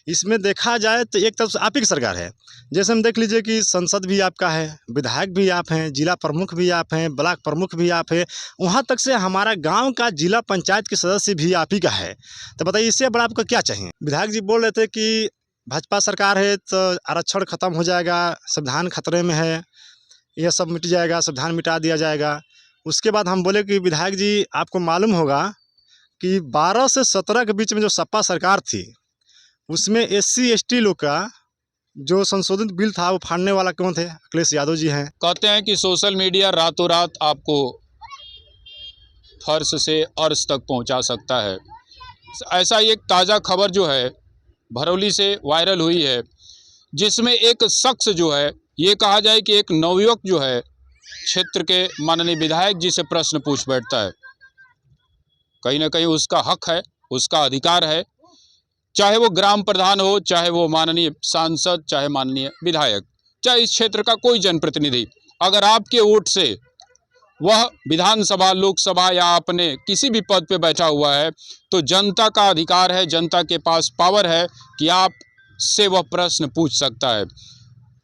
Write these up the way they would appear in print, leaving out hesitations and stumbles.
इसमें देखा जाए तो एक तरफ से आप ही की सरकार है। जैसे हम देख लीजिए कि संसद भी आपका है, विधायक भी आप हैं, जिला प्रमुख भी आप हैं, ब्लॉक प्रमुख भी आप हैं, वहाँ तक से हमारा गांव का जिला पंचायत के सदस्य भी आप ही का है। तो बताइए इससे बड़ा आपको क्या चाहिए। विधायक जी बोल रहे थे कि भाजपा सरकार है तो आरक्षण खत्म हो जाएगा, संविधान खतरे में है, यह सब मिट जाएगा, संविधान मिटा दिया जाएगा। उसके बाद हम बोले कि विधायक जी आपको मालूम होगा कि 12 से 17 के बीच में जो सपा सरकार थी उसमें SC ST लोग का जो संशोधित बिल था वो फाड़ने वाला कौन थे? अखिलेश यादव जी हैं। कहते हैं कि सोशल मीडिया रातों रात आपको फर्श से अर्श तक पहुंचा सकता है। ऐसा एक ताज़ा खबर जो है भरौली से वायरल हुई है, जिसमें एक शख्स जो है, ये कहा जाए कि एक नवयुवक जो है क्षेत्र के माननीय विधायक जी से प्रश्न पूछ बैठता है। कहीं ना कहीं उसका हक है, उसका अधिकार है, चाहे वो ग्राम प्रधान हो, चाहे वो माननीय सांसद, चाहे माननीय विधायक, चाहे इस क्षेत्र का कोई जनप्रतिनिधि, अगर आपके वोट से वह विधानसभा, लोकसभा या अपने किसी भी पद पे बैठा हुआ है, तो जनता का अधिकार है, जनता के पास पावर है कि आप से वह प्रश्न पूछ सकता है।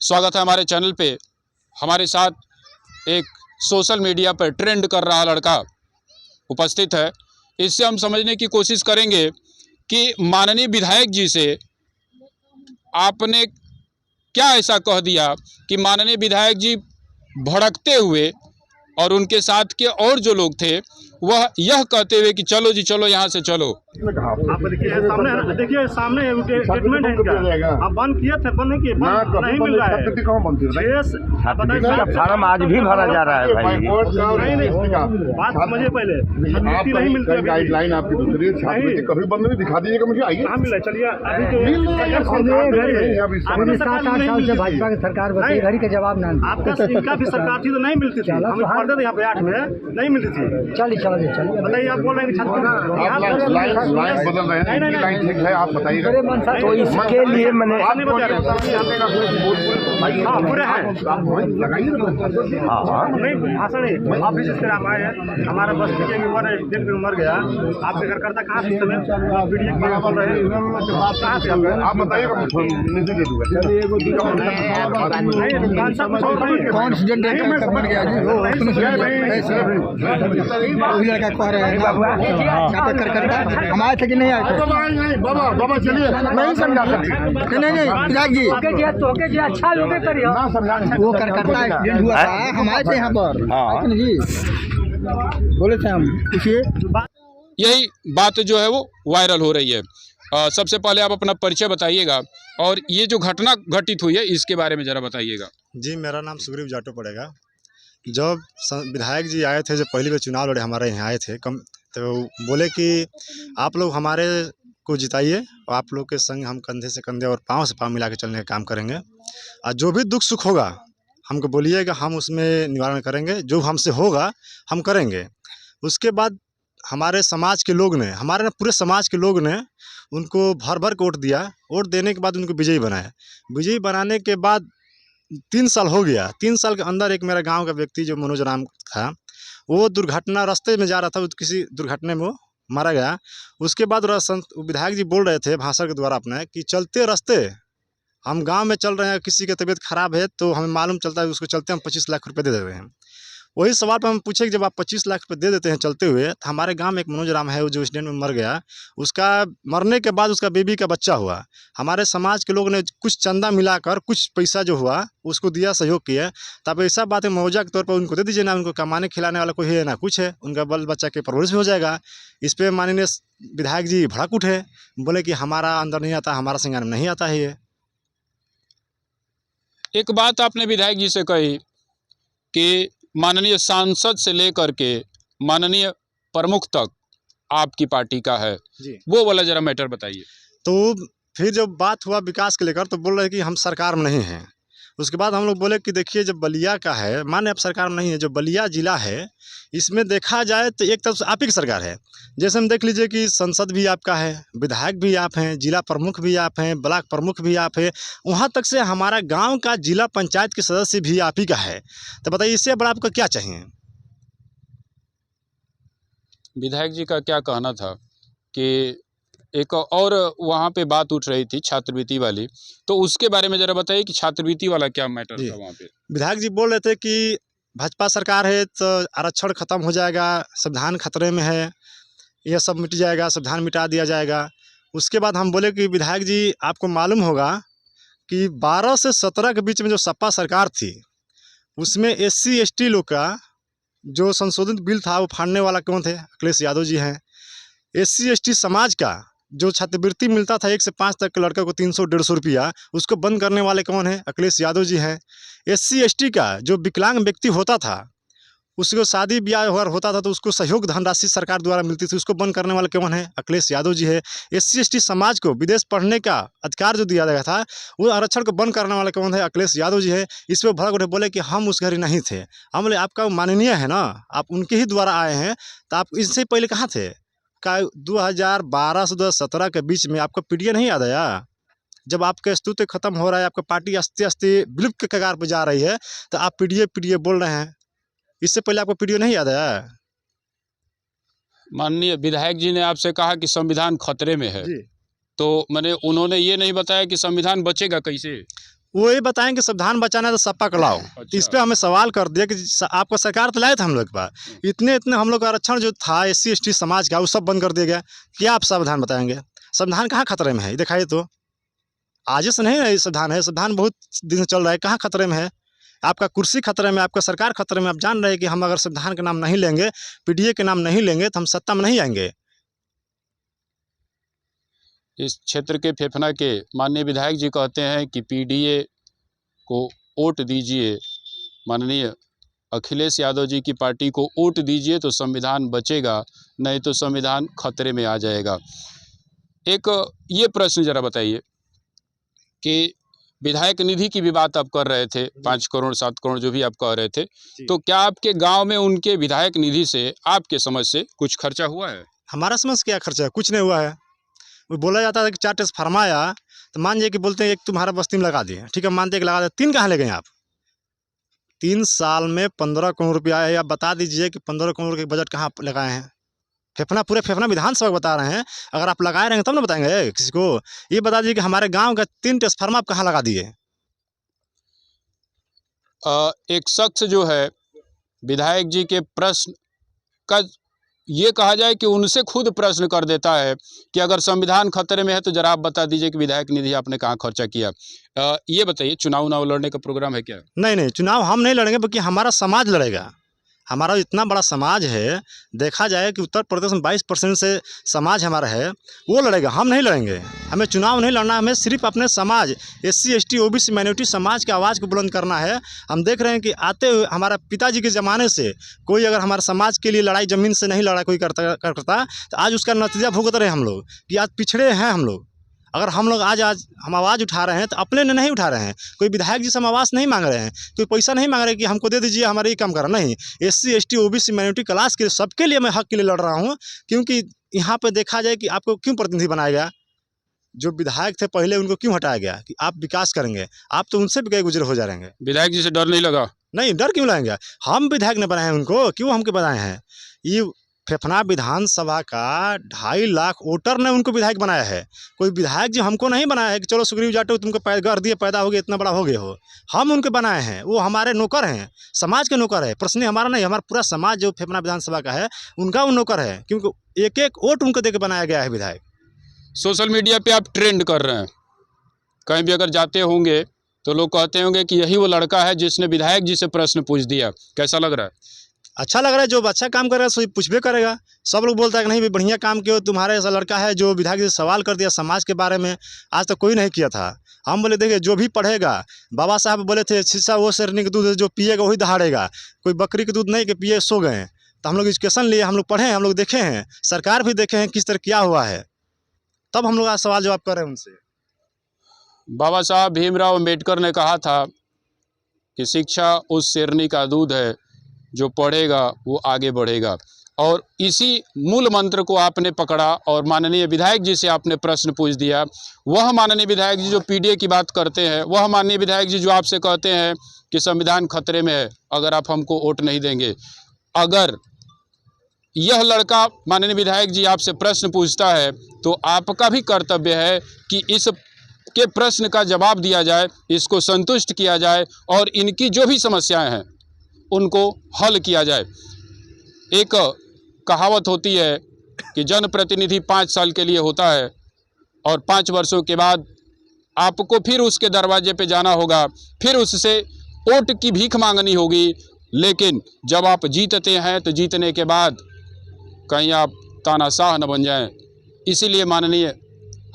स्वागत है हमारे चैनल पे। हमारे साथ एक सोशल मीडिया पर ट्रेंड कर रहा लड़का उपस्थित है। इससे हम समझने की कोशिश करेंगे कि माननीय विधायक जी से आपने क्या ऐसा कह दिया कि माननीय विधायक जी भड़कते हुए और उनके साथ के और जो लोग थे वह यह कहते हुए कि चलो जी चलो, यहाँ से चलो। आप देखिए सामने स्टेटमेंट है इनका। आप बंद किए थे, बंद नहीं किए, नहीं मिल रहा है। फार्म आज भी भरा जा रहा है भाई। नहीं बात समझिए पहले, नहीं मिलती है गाइडलाइन आपकी दूसरी है, कभी बंद नहीं दिखा दीजिएगा मुझे। आइए कहाँ मिला, चलिए अभी तो भाजपा की सरकार बताइए, घड़ी का जवाब ना। आपका इनका भी सरकार थी तो नहीं मिलती थी, हम पढ़ते थे यहाँ पे 8 में, नहीं मिलती थी। चलिए बताइए, आप बोल रहे हैं लाइन बदल रहे हैं, लाइन ठीक है, आप बताइएगा। तो इसके लिए मैंने पूरे हैं नहीं भाषण नहीं। आप भी जिस तरह आए हैं, हमारा बस के उम्र मर गया, आप कार्यकर्ता कहाँ से बोल रहे हैं, कहाँ से आप बताइएगा। लड़का कह रहे हैं हम आए थे कि नहीं आए थे। बाबा चलिए, नहीं समझा सकते। नहीं विधायक जी अच्छा लोग वो कार्यकर्ता एक्सीडेंट हुआ था, हम आए थे यहाँ पर जी, बोले थे हम पूछिए। यही बात जो है वो वायरल हो रही है। सबसे पहले आप अपना परिचय बताइएगा और ये जो घटना घटित हुई है इसके बारे में ज़रा बताइएगा। जी, मेरा नाम सुग्रीव जाटो पड़ेगा। जब विधायक जी आए थे, जब पहली बार चुनाव लड़े हमारे यहाँ आए थे तो बोले कि आप लोग हमारे को जिताइए और आप लोग के संग हम कंधे से कंधे और पाँव से पाँव मिला के चलने का काम करेंगे, और जो भी दुख सुख होगा हमको बोलिएगा, हम उसमें निवारण करेंगे, जो हमसे होगा हम करेंगे। उसके बाद हमारे समाज के लोग ने, हमारे पूरे समाज के लोग ने उनको भर भर के वोट दिया। वोट देने के बाद उनको विजयी बनाया। विजयी बनाने के बाद 3 साल हो गया। 3 साल के अंदर एक मेरा गांव का व्यक्ति जो मनोज राम था, वो दुर्घटना, रास्ते में जा रहा था, किसी दुर्घटना में वो मारा गया। उसके बाद विधायक जी बोल रहे थे भाषण के द्वारा अपने कि चलते रास्ते हम गांव में चल रहे हैं, किसी की तबीयत खराब है तो हमें मालूम चलता है, उसको चलते हम 25 लाख रुपये दे देते हैं। वही सवाल पर हम पूछे कि जब आप 25 लाख रुपये दे देते हैं चलते हुए, तो हमारे गांव में एक मनोज राम है जो एक्सीडेंट में मर गया, उसका मरने के बाद उसका बेबी का बच्चा हुआ। हमारे समाज के लोग ने कुछ चंदा मिलाकर कुछ पैसा जो हुआ उसको दिया, सहयोग किया। तब ऐसा बात है, मुआवजा के तौर पर उनको दे दीजिए ना, उनको कमाने खिलाने वाला कोई है ना कुछ है, उनका बल बच्चा के परवरिश भी हो जाएगा। इस पर माननीय विधायक जी भड़क उठे, बोले कि हमारा अंदर नहीं आता, हमारा संज्ञान में नहीं आता है। ये एक बात आपने विधायक जी से कही कि माननीय सांसद से लेकर के माननीय प्रमुख तक आपकी पार्टी का है जी, वो वाला जरा मैटर बताइए। तो फिर जब बात हुआ विकास के लेकर, तो बोल रहे कि हम सरकार में नहीं हैं। उसके बाद हम लोग बोले कि देखिए जब बलिया का है, माने अब सरकार में नहीं है, जो बलिया जिला है इसमें देखा जाए तो एक तरफ से आप ही की सरकार है। जैसे हम देख लीजिए कि संसद भी आपका है, विधायक भी आप हैं, जिला प्रमुख भी आप हैं, ब्लॉक प्रमुख भी आप हैं, वहाँ तक से हमारा गांव का जिला पंचायत के सदस्य भी आप ही का है। तो बताइए इससे बड़ा आपको क्या चाहिए। विधायक जी का क्या कहना था कि एक और वहाँ पे बात उठ रही थी छात्रवृत्ति वाली, तो उसके बारे में ज़रा बताइए कि छात्रवृत्ति वाला क्या मैटर जी। था वहाँ पे? विधायक जी बोल रहे थे कि भाजपा सरकार है तो आरक्षण खत्म हो जाएगा, संविधान खतरे में है, यह सब मिट जाएगा, संविधान मिटा दिया जाएगा। उसके बाद हम बोले कि विधायक जी आपको मालूम होगा कि 12 से 17 के बीच में जो सपा सरकार थी, उसमें SC ST लोग का जो संशोधित बिल था वो फाड़ने वाला कौन थे? अखिलेश यादव जी हैं। SC ST समाज का जो छात्रवृत्ति मिलता था 1 से 5 तक के लड़के को 300-150 रुपया, उसको बंद करने वाले कौन हैं? अखिलेश यादव जी हैं। SC ST का जो विकलांग व्यक्ति होता था, उसको शादी ब्याह अगर होता था तो उसको सहयोग धनराशि सरकार द्वारा मिलती थी, उसको बंद करने वाले कौन है? अखिलेश यादव जी है। SC ST समाज को विदेश पढ़ने का अधिकार जो दिया गया था, वो आरक्षण को बंद करने वाले कौन है? अखिलेश यादव जी है। इस पर भड़क उठे, बोले कि हम उस घर नहीं थे। हम बोले आपका माननीय है ना, आप उनके ही द्वारा आए हैं, तो आप इससे पहले कहाँ थे? 2012 से 2017 के बीच में आपको पीडीए नहीं याद आया? जब आपका अस्तित्व खत्म हो रहा है, आपका पार्टी आस्ते आस्ते विलुप्त के कगार पर जा रही है, तो आप पीडीए बोल रहे हैं। इससे पहले आपको पीडीए नहीं याद आया? माननीय विधायक जी ने आपसे कहा कि संविधान खतरे में है, जी। तो मैंने उन्होंने ये नहीं बताया कि संविधान बचेगा कैसे? वो ये बताएं कि संविधान बचाना है तो सपा को लाओ। अच्छा। इस पे हमें सवाल कर दिया कि आपका सरकार तो लाए थे हम लोग के पास, इतने हम लोग का आरक्षण जो था SC ST समाज का, वो सब बंद कर दिया गया। क्या आप संविधान बताएंगे? संविधान कहाँ खतरे में है? दिखाइए तो। आज से नहीं है संविधान है, संविधान बहुत दिन से चल रहा है, कहाँ खतरे में है? आपका कुर्सी खतरे में, आपका सरकार खतरे में। आप जान रहे हैं कि हम अगर संविधान के नाम नहीं लेंगे, पीडीए के नाम नहीं लेंगे, तो हम सत्ता में नहीं आएंगे। इस क्षेत्र के फेफना के माननीय विधायक जी कहते हैं कि पीडीए को वोट दीजिए, माननीय अखिलेश यादव जी की पार्टी को वोट दीजिए तो संविधान बचेगा, नहीं तो संविधान खतरे में आ जाएगा। एक ये प्रश्न ज़रा बताइए कि विधायक निधि की भी बात आप कर रहे थे, 5 करोड़ 7 करोड़ जो भी आप कह रहे थे, तो क्या आपके गांव में उनके विधायक निधि से आपके समझ से कुछ खर्चा हुआ है? हमारा समझ क्या खर्चा है? कुछ नहीं हुआ है। वो बोला जाता है कि 4 ट्रांसफार्मर आया, तो मान जाइए कि बोलते हैं एक तुम्हारा बस्ती में लगा दिए, ठीक है, मानते हैं कि लगा दिए, 3 कहाँ ले गए आप? 3 साल में 15 करोड़ रुपया है। आप बता दीजिए कि 15 करोड़ के बजट कहाँ लगाए हैं? पूरे फेफना विधानसभा बता रहे हैं। अगर आप लगाए रहेंगे तब ना बताएंगे किसी को। ये बता दीजिए कि हमारे गांव का 3 ट्रांसफार्मर आप कहाँ लगा दिए? एक शख्स जो है विधायक जी के प्रश्न का ये कहा जाए कि उनसे खुद प्रश्न कर देता है कि अगर संविधान खतरे में है तो जरा आप बता दीजिए कि विधायक निधि आपने कहाँ खर्चा किया। ये बताइए, चुनाव लड़ने का प्रोग्राम है क्या? नहीं, चुनाव हम नहीं लड़ेंगे, बल्कि हमारा समाज लड़ेगा। हमारा इतना बड़ा समाज है, देखा जाए कि उत्तर प्रदेश में 22% से समाज हमारा है, वो लड़ेगा, हम नहीं लड़ेंगे। हमें चुनाव नहीं लड़ना, हमें सिर्फ अपने समाज SC ST OBC माइनॉरिटी समाज की आवाज़ को बुलंद करना है। हम देख रहे हैं कि आते हुए हमारा पिताजी के ज़माने से कोई अगर हमारे समाज के लिए लड़ाई ज़मीन से नहीं लड़ा कोई करता, तो आज उसका नतीजा भुगत रहे हम लोग कि आज पिछड़े हैं हम लोग। अगर हम लोग आज हम आवाज़ उठा रहे हैं तो अपने ने नहीं उठा रहे हैं। कोई विधायक जी से हम आवाज़ नहीं मांग रहे हैं, कोई पैसा नहीं मांग रहे कि हमको दे दीजिए हमारे ये काम करा, नहीं। SC ST OBC minority class के सबके लिए मैं हक के लिए लड़ रहा हूँ। क्योंकि यहाँ पे देखा जाए कि आपको क्यों प्रतिनिधि बनाया गया? जो विधायक थे पहले उनको क्यों हटाया गया कि आप विकास करेंगे? आप तो उनसे भी गए गुजरे हो जा रहे हैं। विधायक जी से डर नहीं लगा? नहीं, डर क्यों लगाएंगे? हम विधायक ने बनाए हैं उनको, क्यों हमके बनाए हैं? ये फेफना विधानसभा का 2.5 लाख वोटर ने उनको विधायक बनाया है। कोई विधायक जी हमको नहीं बनाया है कि चलो सुग्रीव जाटव तुमको घर दिए, पैदा हो गए, इतना बड़ा हो गए हो। हम उनके बनाए हैं, वो हमारे नौकर हैं, समाज के नौकर है। प्रश्न हमारा नहीं, हमारा पूरा समाज जो फेफना विधानसभा का है उनका वो नौकर है, क्योंकि एक वोट उनको दे के बनाया गया है विधायक। सोशल मीडिया पर आप ट्रेंड कर रहे हैं, कहीं भी अगर जाते होंगे तो लोग कहते होंगे कि यही वो लड़का है जिसने विधायक जी से प्रश्न पूछ दिया। कैसा लग रहा है? अच्छा लग रहा है। जो अच्छा काम करेगा सो पूछबे करेगा। सब लोग बोलता है कि नहीं बढ़िया काम किया, तुम्हारे ऐसा लड़का है जो विधायक जी से सवाल कर दिया समाज के बारे में, आज तक कोई नहीं किया था। हम बोले देखिए जो भी पढ़ेगा, बाबा साहब बोले थे शीशा वो शेरनी का दूध जो पिएगा वही दहाड़ेगा, कोई बकरी के दूध नहीं कि पिए सो गए। तो हम लोग एजुकेशन लिए, हम लोग पढ़े हैं, हम लोग देखे हैं, सरकार भी देखे हैं किस तरह क्या हुआ है, तब हम लोग आज सवाल जवाब कर रहे हैं उनसे। बाबा साहब भीमराव अम्बेडकर ने कहा था कि शिक्षा उस शेरनी का दूध है, जो पढ़ेगा वो आगे बढ़ेगा। और इसी मूल मंत्र को आपने पकड़ा और माननीय विधायक जी से आपने प्रश्न पूछ दिया। वह माननीय विधायक जी जो पीडीए की बात करते हैं, वह माननीय विधायक जी जो आपसे कहते हैं कि संविधान खतरे में है अगर आप हमको वोट नहीं देंगे। अगर यह लड़का माननीय विधायक जी आपसे प्रश्न पूछता है तो आपका भी कर्तव्य है कि इस के प्रश्न का जवाब दिया जाए, इसको संतुष्ट किया जाए और इनकी जो भी समस्याएं हैं उनको हल किया जाए। एक कहावत होती है कि जनप्रतिनिधि 5 साल के लिए होता है और 5 वर्षों के बाद आपको फिर उसके दरवाजे पे जाना होगा, फिर उससे वोट की भीख मांगनी होगी। लेकिन जब आप जीतते हैं तो जीतने के बाद कहीं आप तानाशाह न बन जाएं। इसीलिए माननीय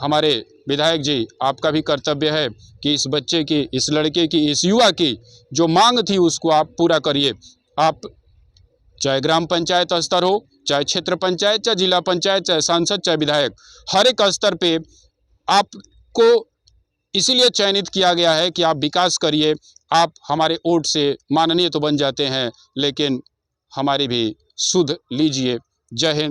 हमारे विधायक जी, आपका भी कर्तव्य है कि इस बच्चे की, इस लड़के की, इस युवा की जो मांग थी उसको आप पूरा करिए। आप चाहे ग्राम पंचायत स्तर हो, चाहे क्षेत्र पंचायत, चाहे जिला पंचायत, चाहे सांसद, चाहे विधायक, हर एक स्तर पे आपको इसीलिए चयनित किया गया है कि आप विकास करिए। आप हमारे वोट से माननीय तो बन जाते हैं, लेकिन हमारी भी सुध लीजिए। जय हिंद।